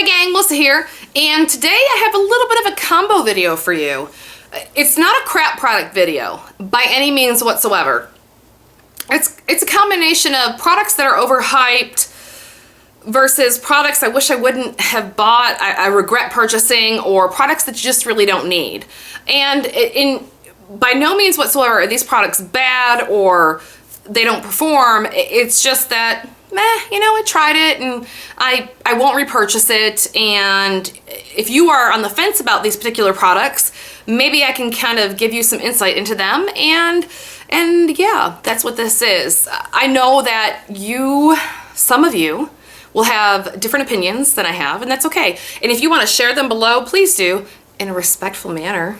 Hi gang, Melissa here, and today I have a little bit of a combo video for you. It's not a crap product video by any means whatsoever. It's a combination of products that are overhyped versus products I wish I wouldn't have bought, I regret purchasing, or products that you just really don't need. And by no means whatsoever are these products bad or they don't perform. It's just that, you know, I tried it and I won't repurchase it. And if you are on the fence about these particular products, maybe I can kind of give you some insight into them. And yeah, that's what this is. I know that some of you will have different opinions than I have, and that's okay. And if you want to share them below, please do in a respectful manner.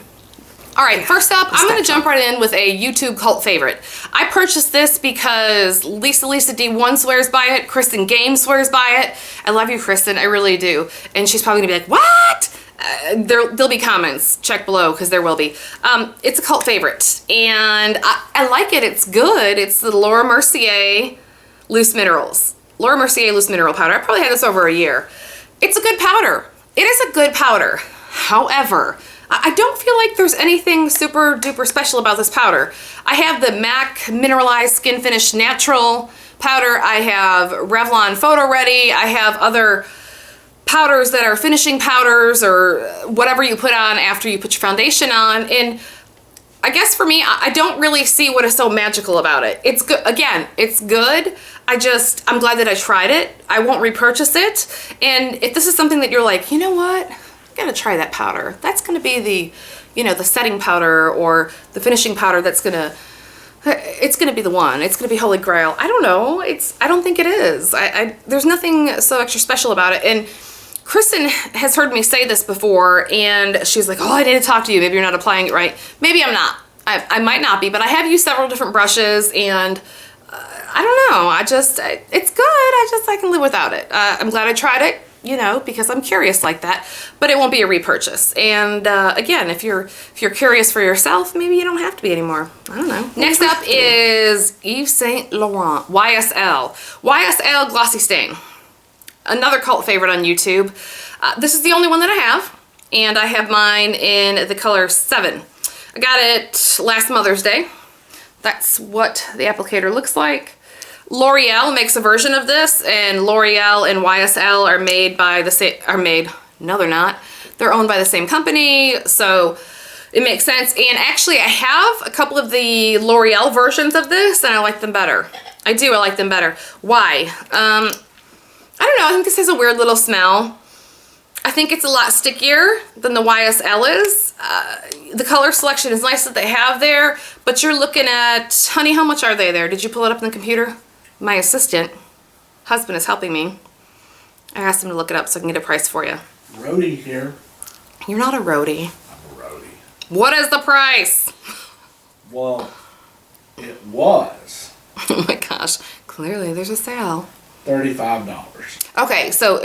All right, first up, I'm gonna jump right in with a YouTube cult favorite. I purchased this because Lisa D1 swears by it, Kristen Game swears by it. I love you, Kristen, I really do. And she's probably gonna be like, what? There'll be comments, check below, because there will be. It's a cult favorite, and I like it, it's good. It's the Laura Mercier Loose Minerals. Laura Mercier Loose Mineral Powder. I probably had this over a year. It's a good powder. It is a good powder. However, I don't feel like there's anything super duper special about this powder. I have the MAC Mineralized Skin Finish Natural powder. I have Revlon Photo Ready. I have other powders that are finishing powders or whatever you put on after you put your foundation on. And I guess for me, I don't really see what is so magical about it. It's good. Again, it's good. I'm glad that I tried it. I won't repurchase it. And if this is something that you're like, you know what? I'm gonna try that powder. That's gonna be the, you know, the setting powder or the finishing powder it's gonna be the one. It's gonna be Holy Grail. I don't know. I don't think it is. There's nothing so extra special about it. And Kristen has heard me say this before, and she's like, oh, I need to talk to you. Maybe you're not applying it right. Maybe I'm not. I might not be, but I have used several different brushes, and I don't know. It's good. I can live without it. I'm glad I tried it, you know, because I'm curious like that, but it won't be a repurchase. And again, if you're curious for yourself, maybe you don't have to be anymore. I don't know. Next up is Yves Saint Laurent YSL. YSL Glossy Stain. Another cult favorite on YouTube. This is the only one that I have, and I have mine in the color 7. I got it last Mother's Day. That's what the applicator looks like. L'Oreal makes a version of this, and L'Oreal and YSL are made by the same, no they're not. They're owned by the same company, so it makes sense. And actually I have a couple of the L'Oreal versions of this, and I like them better. I like them better. Why? I don't know, I think this has a weird little smell. I think it's a lot stickier than the YSL is. The color selection is nice that they have there, but you're looking at, honey, how much are they there? Did you pull it up on the computer? My husband is helping me. I asked him to look it up so I can get a price for you. Roadie here. You're not a roadie. I'm a roadie. What is the price? Well, it was. Oh my gosh, clearly there's a sale. $35. Okay, so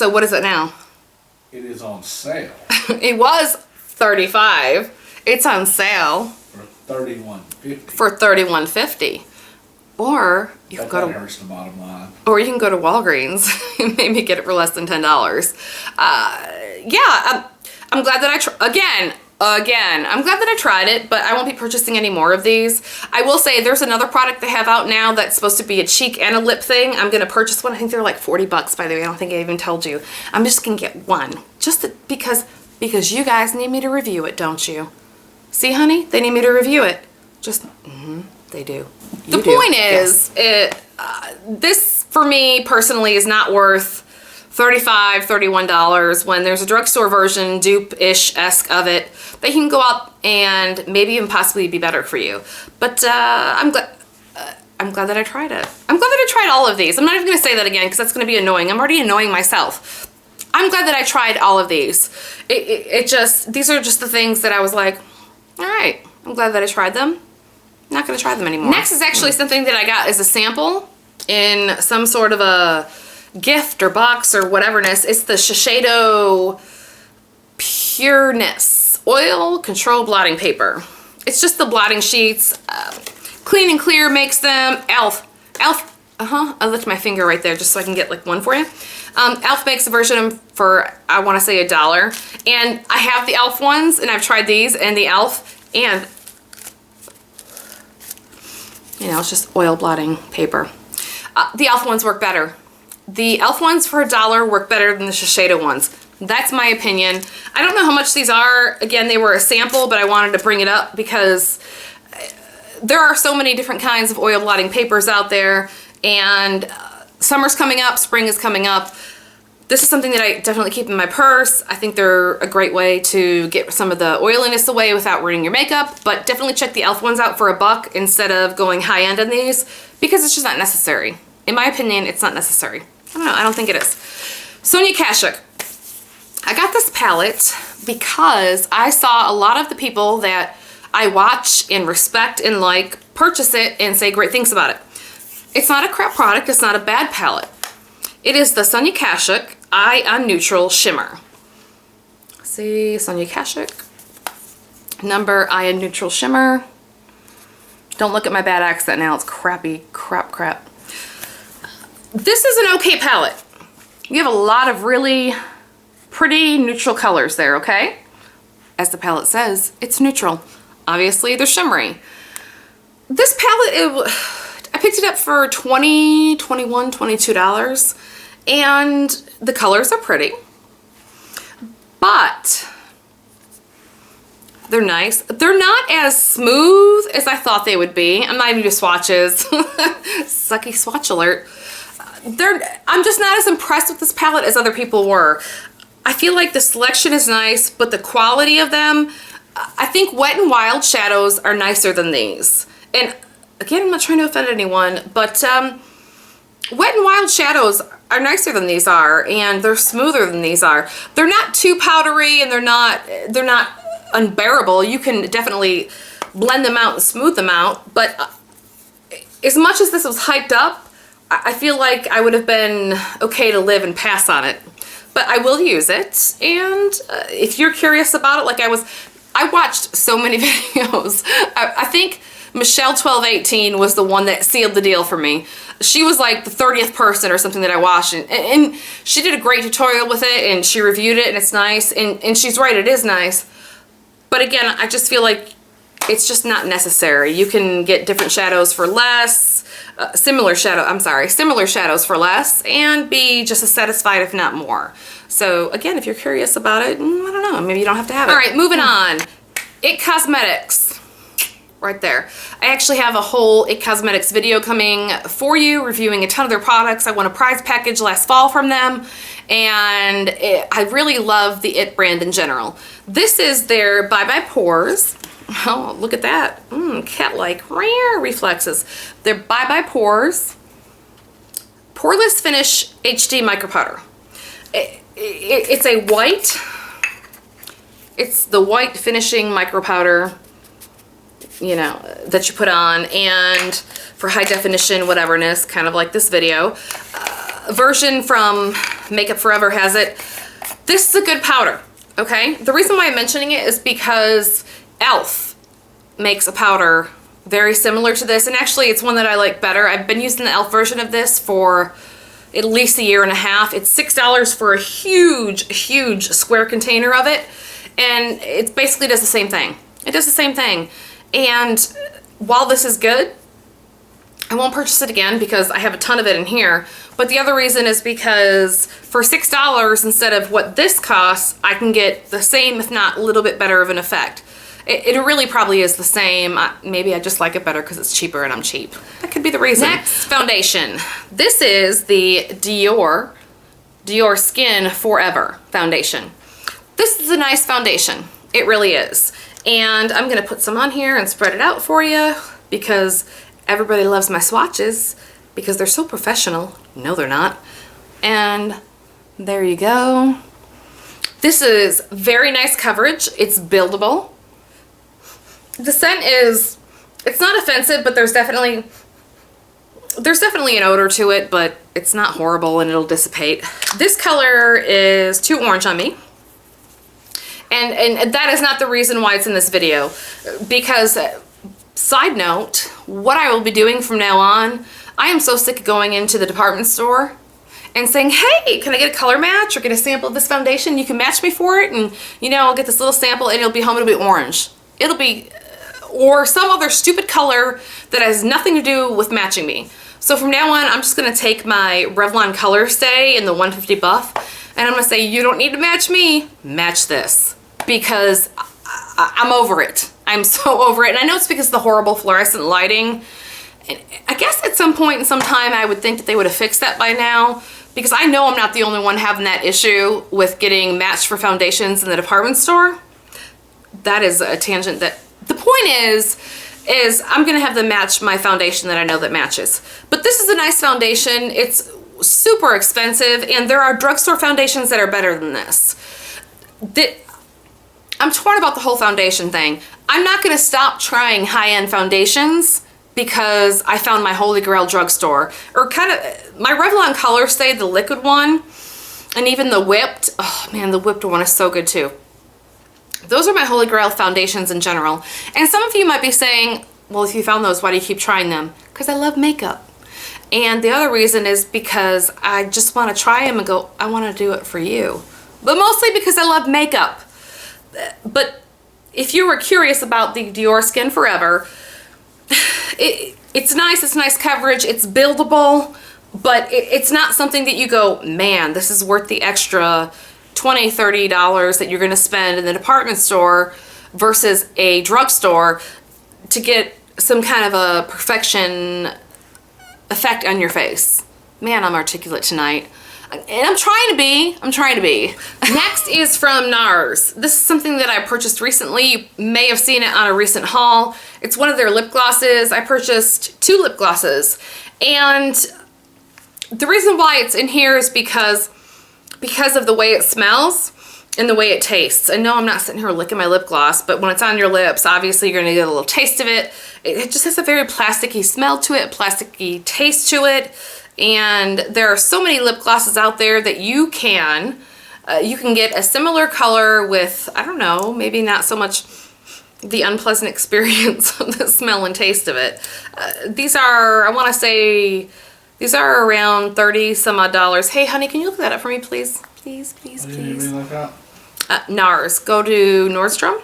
what is it now? It is on sale. It was $35. It's on sale For $31.50. for $31.50. Or you can That hurts the bottom line. Or you can go to Walgreens and maybe get it for less than $10. Yeah, I'm glad that again, I'm glad that I tried it, but I won't be purchasing any more of these. I will say there's another product they have out now that's supposed to be a cheek and a lip thing. I'm gonna purchase one. I think they're like 40 bucks, by the way. I don't think I even told you. I'm just gonna get one, just because you guys need me to review it, don't you? See, honey, they need me to review it. They do. The point is, this for me personally is not worth $35, $31 when there's a drugstore version, dupe-ish-esque of it, that you can go out and maybe even possibly be better for you. But I'm glad that I tried it. I'm glad that I tried all of these. I'm not even gonna say that again because that's gonna be annoying. I'm already annoying myself. I'm glad that I tried all of these. These are just the things that I was like, all right, I'm glad that I tried them. I'm not gonna try them anymore. Next is actually something that I got as a sample in some sort of a gift or box or whateverness. It's the Eyeshadow Pureness Oil Control Blotting Paper. It's just the blotting sheets. Clean and Clear makes them. I lift my finger right there just so I can get like one for you. e.l.f. makes a version for, I want to say $1. And I have the e.l.f. ones, and I've tried these and the e.l.f. and, you know, it's just oil blotting paper. The e.l.f. ones work better. The e.l.f. ones for $1 work better than the Shiseido ones. That's my opinion. I don't know how much these are. Again, they were a sample, but I wanted to bring it up because there are so many different kinds of oil blotting papers out there, and summer's coming up, spring is coming up. This is something that I definitely keep in my purse. I think they're a great way to get some of the oiliness away without ruining your makeup, but definitely check the e.l.f. ones out for $1 instead of going high end on these, because it's just not necessary. In my opinion, it's not necessary. I don't know, I don't think it is. Sonia Kashuk. I got this palette because I saw a lot of the people that I watch and respect and like purchase it and say great things about it. It's not a crap product, it's not a bad palette. It is the Sonia Kashuk Eye on Neutral Shimmer. See, Sonia Kashuk, number Eye on Neutral Shimmer. Don't look at my bad accent now, it's crappy, crap. This is an okay palette. You have a lot of really pretty neutral colors there, okay? As the palette says, it's neutral. Obviously, they're shimmery. This palette, I picked it up for $20, $21, $22, and the colors are pretty, but they're nice. They're not as smooth as I thought they would be. I'm not even doing swatches. Sucky swatch alert. I'm just not as impressed with this palette as other people were. I feel like the selection is nice, but the quality of them, I think Wet n Wild shadows are nicer than these. And again, I'm not trying to offend anyone, but Wet n Wild shadows are nicer than these are, and they're smoother than these are. They're not too powdery, and they're not unbearable. You can definitely blend them out and smooth them out, but as much as this was hyped up, I feel like I would have been okay to live and pass on it. But I will use it, and if you're curious about it, like I watched so many videos. I think Michelle1218 was the one that sealed the deal for me. She was like the 30th person or something that I watched, and she did a great tutorial with it, and she reviewed it, and it's nice, and she's right, it is nice. But again, I just feel like it's just not necessary. You can get different shadows for less, similar shadows for less, and be just as satisfied, if not more. So again, if you're curious about it, I don't know, maybe you don't have to have it. All right, moving on. IT Cosmetics, right there. I actually have a whole IT Cosmetics video coming for you, reviewing a ton of their products. I won a prize package last fall from them, and I really love the IT brand in general. This is their Bye Bye Pores. Oh, look at that. Cat-like rare reflexes. They're Bye Bye Pores Poreless Finish HD Micro Powder. It's a white. It's the white finishing micro powder, you know, that you put on, and for high definition whateverness, kind of like this video. A version from Makeup Forever has it. This is a good powder, okay? The reason why I'm mentioning it is because e.l.f. makes a powder very similar to this, and actually it's one that I like better. I've been using the e.l.f. version of this for at least a year and a half. It's $6 for a huge square container of it, and it basically does the same thing. It does the same thing. And while this is good, I won't purchase it again because I have a ton of it in here. But the other reason is because for $6 instead of what this costs, I can get the same, if not a little bit better of an effect. It really probably is the same. Maybe I just like it better because it's cheaper and I'm cheap. That could be the reason. Next, foundation. This is the Dior Skin Forever foundation. This is a nice foundation. It really is. And I'm gonna put some on here and spread it out for you because everybody loves my swatches because they're so professional. No, they're not. And there you go. This is very nice coverage. It's buildable. The scent is, it's not offensive, but there's definitely an odor to it, but it's not horrible and it'll dissipate. This color is too orange on me. And that is not the reason why it's in this video, because side note, what I will be doing from now on, I am so sick of going into the department store and saying, hey, can I get a color match or get a sample of this foundation? You can match me for it, and you know, I'll get this little sample and it'll be home, it'll be orange. It'll be, or some other stupid color that has nothing to do with matching me. So from now on, I'm just gonna take my Revlon Color Stay in the 150 buff, and I'm gonna say, you don't need to match me, match this. Because I'm over it. I'm so over it. And I know it's because of the horrible fluorescent lighting. And I guess at some point in some time, I would think that they would have fixed that by now, because I know I'm not the only one having that issue with getting matched for foundations in the department store. That is a tangent. That the point is I'm gonna have them match my foundation that I know that matches. But this is a nice foundation. It's super expensive, and there are drugstore foundations that are better than this. I'm torn about the whole foundation thing. I'm not gonna stop trying high-end foundations because I found my Holy Grail drugstore, or kind of my Revlon Color Stay, the liquid one, and even the whipped. Oh man, the whipped one is so good too. Those are my Holy Grail foundations in general. And some of you might be saying, well, if you found those, why do you keep trying them? Because I love makeup. And the other reason is because I just want to try them and go, I want to do it for you. But mostly because I love makeup. But if you were curious about the Dior Skin Forever, it's nice coverage, it's buildable, but it's not something that you go, man, this is worth the extra $20, $30 that you're gonna spend in the department store versus a drugstore to get some kind of a perfection effect on your face. Man, I'm articulate tonight. And I'm trying to be. Next is from NARS. This is something that I purchased recently. You may have seen it on a recent haul. It's one of their lip glosses. I purchased 2 lip glosses. And the reason why it's in here is because of the way it smells and the way it tastes. I know I'm not sitting here licking my lip gloss, but when it's on your lips, obviously you're gonna get a little taste of it. It just has a very plasticky smell to it, plasticky taste to it. And there are so many lip glosses out there that you can get a similar color with, I don't know, maybe not so much the unpleasant experience of the smell and taste of it. These are, I wanna say, these are around 30 some odd dollars. Hey honey, can you look that up for me, please? Please. NARS, go to Nordstrom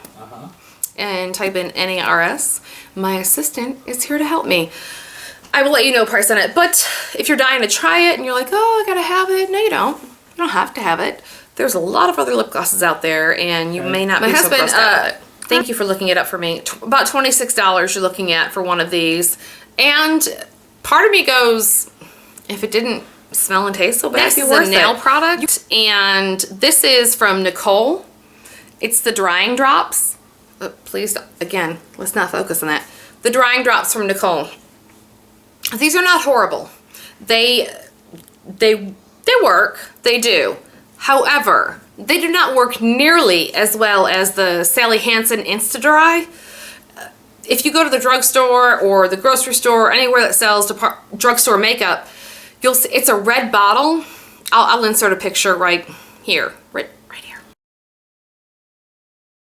and type in NARS. My assistant is here to help me. I will let you know price on it, but if you're dying to try it and you're like, oh, I gotta have it, no you don't. You don't have to have it. There's a lot of other lip glosses out there, and you may not be so grossed out. Thank you for looking it up for me. About $26 you're looking at for one of these. And part of me goes, if it didn't smell and taste so bad, it'd be worth it. This is a nail product, and this is from Nicole. It's the drying drops. Please, again, let's not focus on that. The drying drops from Nicole. These are not horrible. They work, they do. However, they do not work nearly as well as the Sally Hansen Insta-Dry. If you go to the drugstore or the grocery store or anywhere that sells drugstore makeup, you'll see it's a red bottle. I'll insert a picture right here, right here.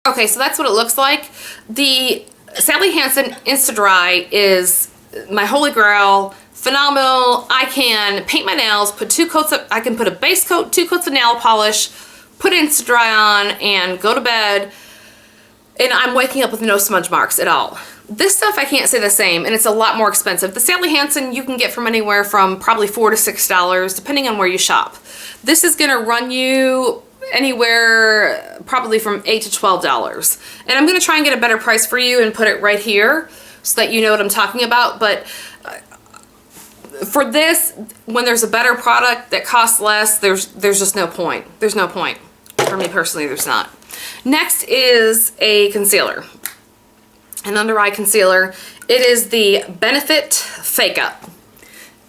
Okay, so that's what it looks like. The Sally Hansen Insta-Dry is my holy grail, phenomenal. I can paint my nails, put 2 coats of, I can put a base coat, 2 coats of nail polish, put Insta-Dry on, and go to bed, and I'm waking up with no smudge marks at all. This stuff I can't say the same, and it's a lot more expensive. The Sally Hansen you can get from anywhere from probably $4 to $6, depending on where you shop. This is gonna run you anywhere probably from $8 to $12. And I'm gonna try and get a better price for you and put it right here so that you know what I'm talking about. But for this, when there's a better product that costs less, there's just no point. There's no point. For me personally, there's not. Next is a concealer. An under eye concealer. It is the Benefit Fake Up.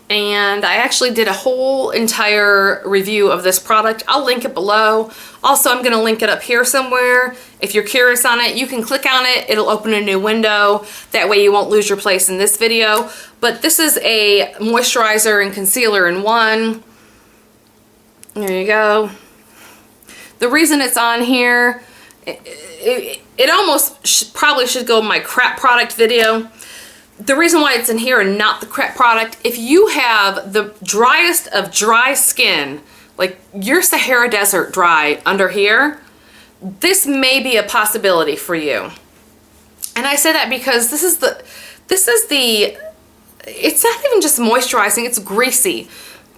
And I actually did a whole entire review of this product. I'll link it below. Also, I'm gonna link it up here somewhere. If you're curious on it, you can click on it. It'll open a new window. That way you won't lose your place in this video. But this is a moisturizer and concealer in one. There you go. The reason it's on here, it almost probably should go in my crap product video. the reason why it's in here and not the crap product, if you have the driest of dry skin, like your Sahara Desert dry under here, this may be a possibility for you. And I say that because this is the, it's not even just moisturizing, it's greasy.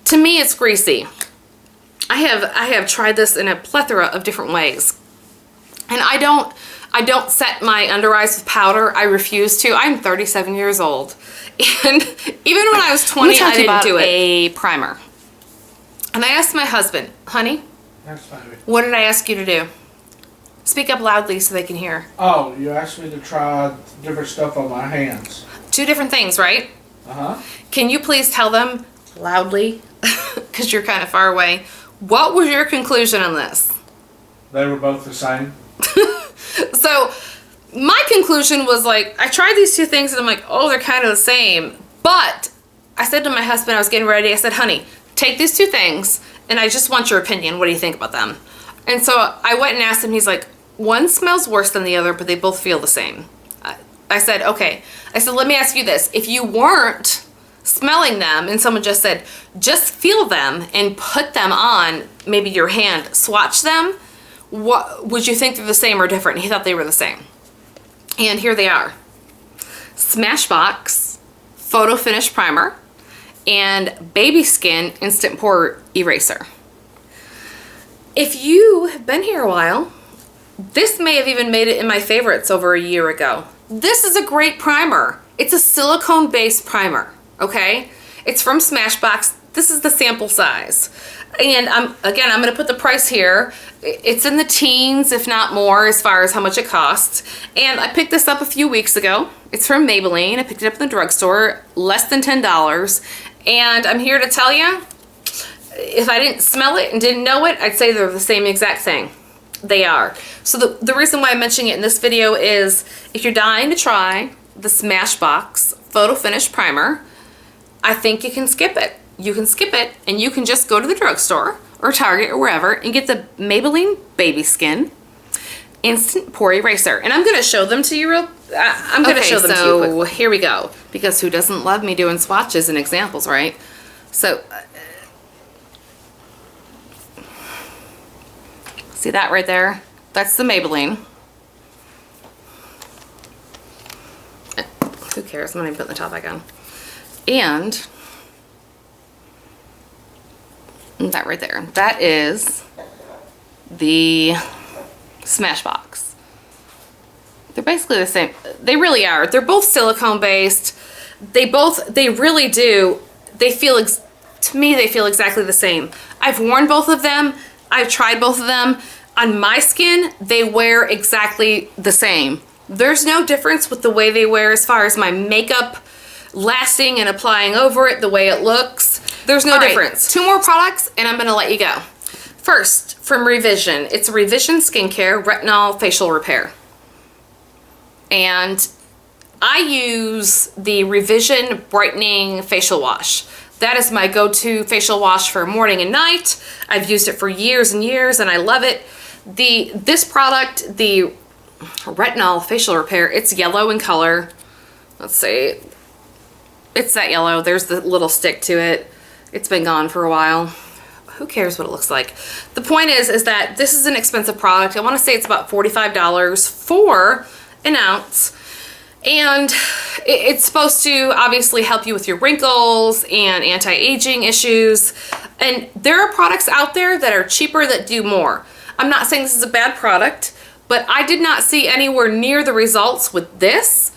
To me, it's greasy. I have tried this in a plethora of different ways. And I don't set my under eyes with powder. I refuse to. I'm 37 years old. And even when I was 20, I didn't do it. A primer. And I asked my husband, honey, what did I ask you to do? Speak up loudly so they can hear. Oh, you asked me to try different stuff on my hands. 2 different things, right? Uh-huh. Can you please tell them loudly, because you're kind of far away, what was your conclusion on this? They were both the same. So my conclusion was like, I tried these 2 things and I'm like, oh, they're kind of the same. But I said to my husband, I was getting ready, I said, honey, take these 2 things and I just want your opinion. What do you think about them? And so I went and asked him, he's like, one smells worse than the other, but they both feel the same. I said, okay. I said, let me ask you this. If you weren't smelling them and someone just said, just feel them and put them on maybe your hand, swatch them, what would you think they're the same or different? He thought they were the same. And here they are. Smashbox Photo Finish Primer and Baby Skin Instant Pore Eraser. If you have been here a while, this may have even made it in my favorites over a year ago. This is a great primer. It's a silicone based primer, okay? It's from Smashbox. This is the sample size. And I'm gonna put the price here. It's in the teens, if not more, as far as how much it costs. And I picked this up a few weeks ago. It's from Maybelline. I picked it up in the drugstore, less than $10. And I'm here to tell you, if I didn't smell it and didn't know it, I'd say they're the same exact thing. They are. So the reason why I'm mentioning it in this video is if you're dying to try the Smashbox Photo Finish Primer, I think you can skip it. You can skip it and you can just go to the drugstore or Target or wherever and get the Maybelline Baby Skin Instant Pore Eraser. And I'm going to show them to you I'm going to show them to you quickly. Here we go. Because who doesn't love me doing swatches and examples, right? So, see that right there? That's the Maybelline. Who cares? I'm not even putting the top back on. And that right there. That is the Smashbox. They're basically the same. They really are. They're both silicone based. They really do. They feel, to me, they feel exactly the same. I've worn both of them. I've tried both of them. On my skin, they wear exactly the same. There's no difference with the way they wear as far as my makeup lasting and applying over it, the way it looks. There's no difference. 2 more products and I'm gonna let you go. First, from Revision. It's Revision Skincare Retinol Facial Repair. And I use the Revision Brightening Facial Wash. That is my go-to facial wash for morning and night. I've used it for years and years and I love it. This product, the Retinol Facial Repair, it's yellow in color. Let's see. It's that yellow. There's the little stick to it. It's been gone for a while. Who cares what it looks like? The point is that this is an expensive product. I want to say it's about $45 for an ounce. And it's supposed to obviously help you with your wrinkles and anti-aging issues. And there are products out there that are cheaper that do more. I'm not saying this is a bad product, but I did not see anywhere near the results with this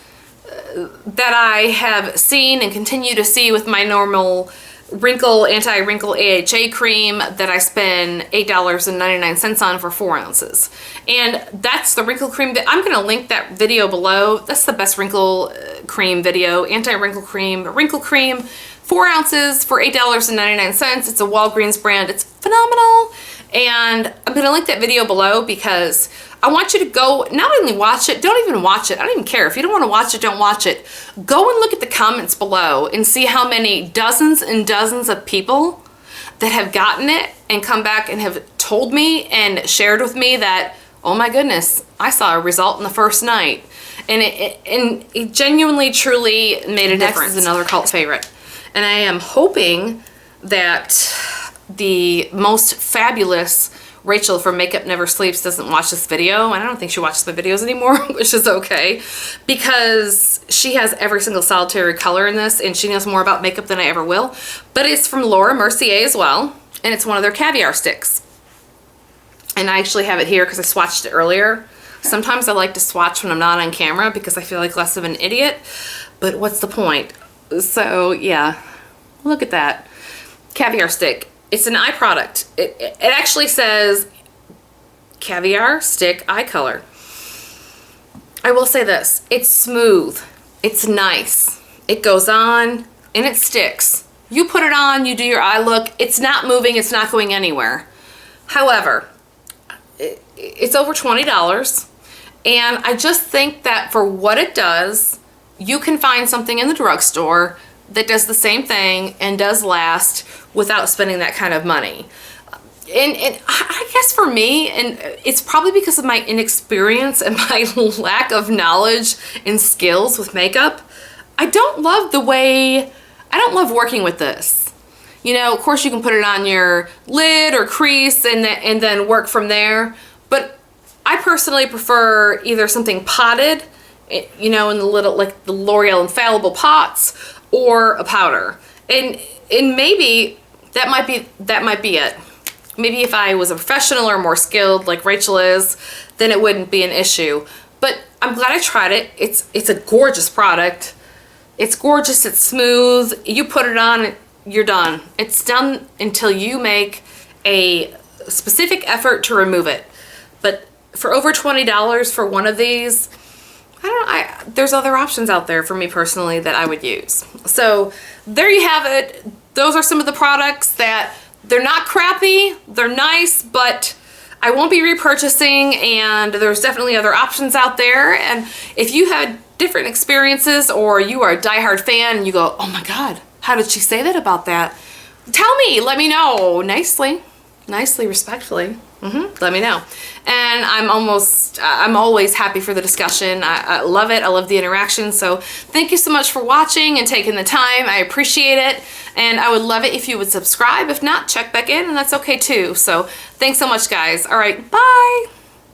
that I have seen and continue to see with my normal anti-wrinkle AHA cream that I spend $8.99 on for 4 ounces. And that's the wrinkle cream that I'm going to link that video below. That's the best wrinkle cream video, anti-wrinkle cream, wrinkle cream, 4 ounces for $8.99. It's a Walgreens brand. It's phenomenal. And I'm going to link that video below because I want you to go, not only watch it, don't even watch it. I don't even care. If you don't want to watch it, don't watch it. Go and look at the comments below and see how many dozens and dozens of people that have gotten it and come back and have told me and shared with me that, oh my goodness, I saw a result in the first night. And it genuinely, truly made a difference. Is another cult favorite. And I am hoping that the most fabulous Rachel from Makeup Never Sleeps doesn't watch this video, and I don't think she watches my videos anymore, which is okay, because she has every single solitary color in this, and she knows more about makeup than I ever will. But it's from Laura Mercier as well, and it's one of their caviar sticks. And I actually have it here because I swatched it earlier. Sometimes I like to swatch when I'm not on camera because I feel like less of an idiot, but what's the point? So yeah, look at that. Caviar stick. It's an eye product. It actually says caviar stick eye color. I will say this, it's smooth, it's nice, it goes on and it sticks. You put it on, you do your eye look, it's not moving, it's not going anywhere. However, it's over $20, and I just think that for what it does, you can find something in the drugstore that does the same thing and does last without spending that kind of money. And I guess for me, and it's probably because of my inexperience and my lack of knowledge and skills with makeup, I don't love working with this. You know, of course you can put it on your lid or crease and then work from there, but I personally prefer either something potted, you know, in the little, like the L'Oreal Infallible pots, or a powder. And maybe that might be it. Maybe if I was a professional or more skilled like Rachel is, then it wouldn't be an issue. But I'm glad I tried it. It's a gorgeous product. It's gorgeous, it's smooth. You put it on, you're done. It's done until you make a specific effort to remove it. But for over $20 for one of these, there's other options out there for me personally that I would use. So there you have it. Those are some of the products that they're not crappy, they're nice, but I won't be repurchasing, and there's definitely other options out there. And if you had different experiences, or you are a diehard fan and you go, oh my God, how did she say that about that? Tell me, let me know nicely, respectfully. Let me know. And I'm always happy for the discussion. I love it. I love the interaction. So thank you so much for watching and taking the time. I appreciate it. And I would love it if you would subscribe. If not, check back in, and that's okay too. So thanks so much, guys. All right, bye.